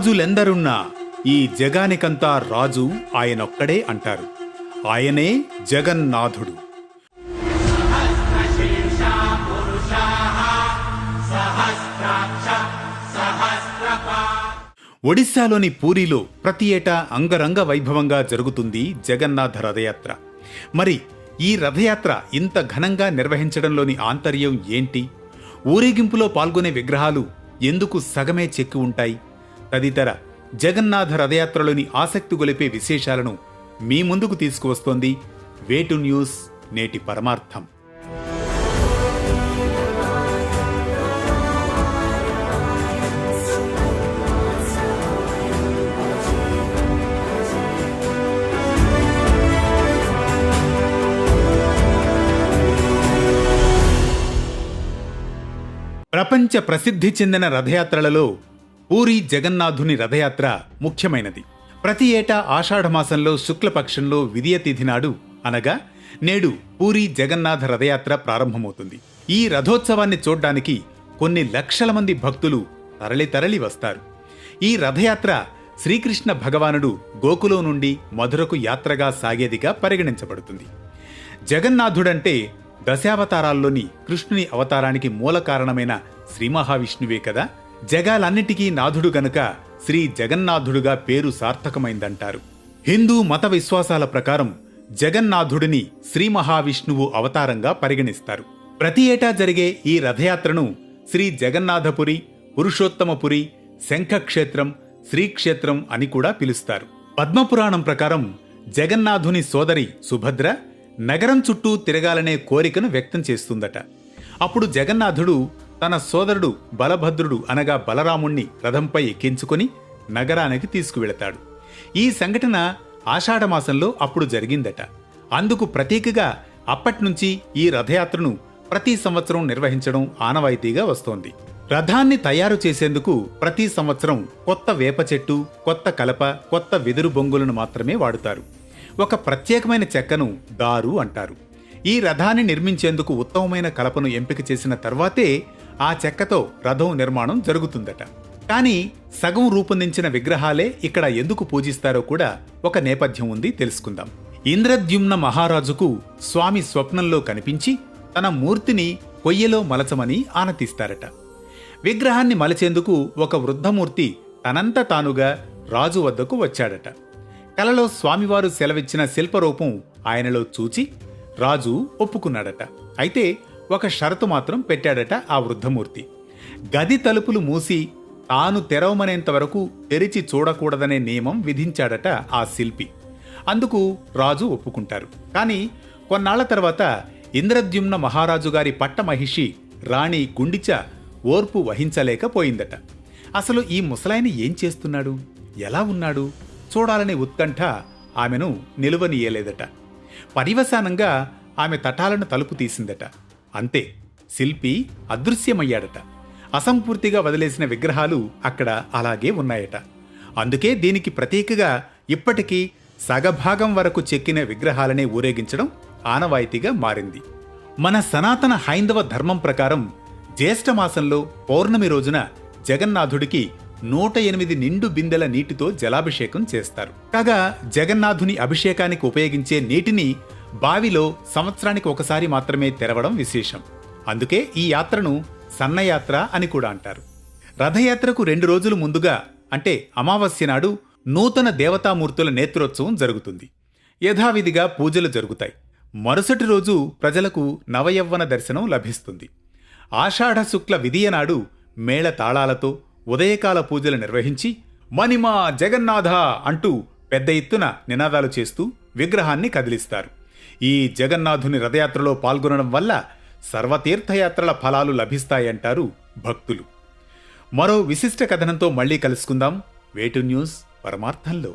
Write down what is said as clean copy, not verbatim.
రాజులెందరున్నా ఈ జగానికంతా రాజు ఆయనొక్కడే అంటారు. ఆయనే జగన్నాథుడు. ఒడిశాలోని పూరిలో ప్రతి ఏటా అంగరంగ వైభవంగా జరుగుతుంది జగన్నాథ రథయాత్ర. మరి ఈ రథయాత్ర ఇంత ఘనంగా నిర్వహించడంలోని ఆంతర్యం ఏంటి? ఊరేగింపులో పాల్గొనే విగ్రహాలు ఎందుకు సగమే చెక్కి ఉంటాయి? తదితర జగన్నాథ రథయాత్రలోని ఆసక్తి గొలిపే విశేషాలను మీ ముందుకు తీసుకువస్తోంది వేటు న్యూస్ నేటి పరమార్థం. ప్రపంచ ప్రసిద్ధి చెందిన రథయాత్రలలో పూరి జగన్నాథుని రథయాత్ర ముఖ్యమైనది. ప్రతి ఏటా ఆషాఢమాసంలో శుక్లపక్షంలో విదియ తిథి నాడు అనగా నేడు పూరి జగన్నాథ రథయాత్ర ప్రారంభమవుతుంది. ఈ రథోత్సవాన్ని చూడ్డానికి కొన్ని లక్షల మంది భక్తులు తరలి వస్తారు. ఈ రథయాత్ర శ్రీకృష్ణ భగవానుడు గోకులం నుండి మధురకు యాత్రగా సాగేదిగా పరిగణించబడుతుంది. జగన్నాథుడంటే దశావతారాల్లోని కృష్ణుని అవతారానికి మూల కారణమైన శ్రీ మహావిష్ణువే కదా. జగాలన్నిటికీ నాథుడు గనుక శ్రీ జగన్నాథుడుగా పేరు సార్థకమైందంటారు. హిందూ మత విశ్వాసాల ప్రకారం జగన్నాథుడిని శ్రీ మహావిష్ణువు అవతారంగా పరిగణిస్తారు. ప్రతి ఏటా జరిగే ఈ రథయాత్రను శ్రీ జగన్నాథపురి, పురుషోత్తమపురి, శంఖక్షేత్రం, శ్రీక్షేత్రం అని కూడా పిలుస్తారు. పద్మపురాణం ప్రకారం జగన్నాథుని సోదరి సుభద్ర నగరం చుట్టూ తిరగాలనే కోరికను వ్యక్తం చేస్తుందట. అప్పుడు జగన్నాథుడు తన సోదరుడు బలభద్రుడు అనగా బలరాముణ్ణి రథంపై ఎక్కించుకొని నగరానికి తీసుకువెళతాడు. ఈ సంఘటన ఆషాఢమాసంలో అప్పుడు జరిగిందట. అందుకు ప్రతీకగా అప్పట్నుంచి ఈ రథయాత్రను ప్రతి సంవత్సరం నిర్వహించడం ఆనవాయితీగా వస్తోంది. రథాన్ని తయారు చేసేందుకు ప్రతి సంవత్సరం కొత్త వేప చెట్టు, కొత్త కలప, కొత్త వెదురు బొంగులను మాత్రమే వాడుతారు. ఒక ప్రత్యేకమైన చెక్కను దారు అంటారు. ఈ రథాన్ని నిర్మించేందుకు ఉత్తమమైన కలపను ఎంపిక చేసిన తర్వాతే ఆ చెక్కతో రథం నిర్మాణం జరుగుతుందట. కానీ సగం రూపొందించిన విగ్రహాలే ఇక్కడ ఎందుకు పూజిస్తారో కూడా ఒక నేపథ్యం ఉంది, తెలుసుకుందాం. ఇంద్రద్యుమ్న మహారాజుకు స్వామి స్వప్నంలో కనిపించి తన మూర్తిని కొయ్యలో మలచమని ఆనతిస్తారట. విగ్రహాన్ని మలచేందుకు ఒక వృద్ధమూర్తి తనంత తానుగా రాజు వద్దకు వచ్చాడట. కలలో స్వామివారు సెలవిచ్చిన శిల్పరూపం ఆయనలో చూచి రాజు ఒప్పుకున్నాడట. అయితే ఒక షరతు మాత్రం పెట్టాడట ఆ వృద్ధమూర్తి. గది తలుపులు మూసి తాను తెరవమనేంత వరకు తెరిచి చూడకూడదనే నియమం విధించాడట ఆ శిల్పి. అందుకు రాజు ఒప్పుకుంటారు. కాని కొన్నాళ్ల తర్వాత ఇంద్రద్యుమ్న మహారాజు గారి పట్టమహిషి రాణి గుండిచ ఓర్పు వహించలేకపోయిందట. అసలు ఈ ముసలాయన ఏం చేస్తున్నాడు, ఎలా ఉన్నాడు చూడాలనే ఉత్కంఠ ఆమెను నిలువనీయలేదట. పర్యవసానంగా ఆమె తటాలను తలుపు తీసిందట. అంతే, శిల్పి అదృశ్యమయ్యాడట. అసంపూర్తిగా వదిలేసిన విగ్రహాలు అక్కడ అలాగే ఉన్నాయట. అందుకే దీనికి ప్రతీకగా ఇప్పటికీ సగభాగం వరకు చెక్కిన విగ్రహాలనే ఊరేగించడం ఆనవాయితీగా మారింది. మన సనాతన హైందవ ధర్మం ప్రకారం జ్యేష్ఠమాసంలో పౌర్ణమి రోజున జగన్నాథుడికి 108 నిండు బిందెల నీటితో జలాభిషేకం చేస్తారు. కాగా జగన్నాథుని అభిషేకానికి ఉపయోగించే నీటిని బావిలో సంవత్సరానికి ఒకసారి మాత్రమే తెరవడం విశేషం. అందుకే ఈ యాత్రను సన్నయాత్ర అని కూడా అంటారు. రథయాత్రకు 2 రోజులు ముందుగా అంటే అమావాస్య నాడు నూతన దేవతామూర్తుల నేత్రోత్సవం జరుగుతుంది. యథావిధిగా పూజలు జరుగుతాయి. మరుసటి రోజు ప్రజలకు నవయవ్వన దర్శనం లభిస్తుంది. ఆషాఢ శుక్ల విదియ నాడు మేళ తాళాలతో ఉదయకాల పూజలు నిర్వహించి మణిమా జగన్నాథ అంటూ పెద్ద ఎత్తున నినాదాలు చేస్తూ విగ్రహాన్ని కదిలిస్తారు. ఈ జగన్నాథుని రథయాత్రలో పాల్గొనడం వల్ల సర్వతీర్థయాత్రల ఫలాలు లభిస్తాయంటారు భక్తులు. మరో విశిష్ట కథనంతో మళ్లీ కలుసుకుందాం వేటు న్యూస్ పరమార్థంలో.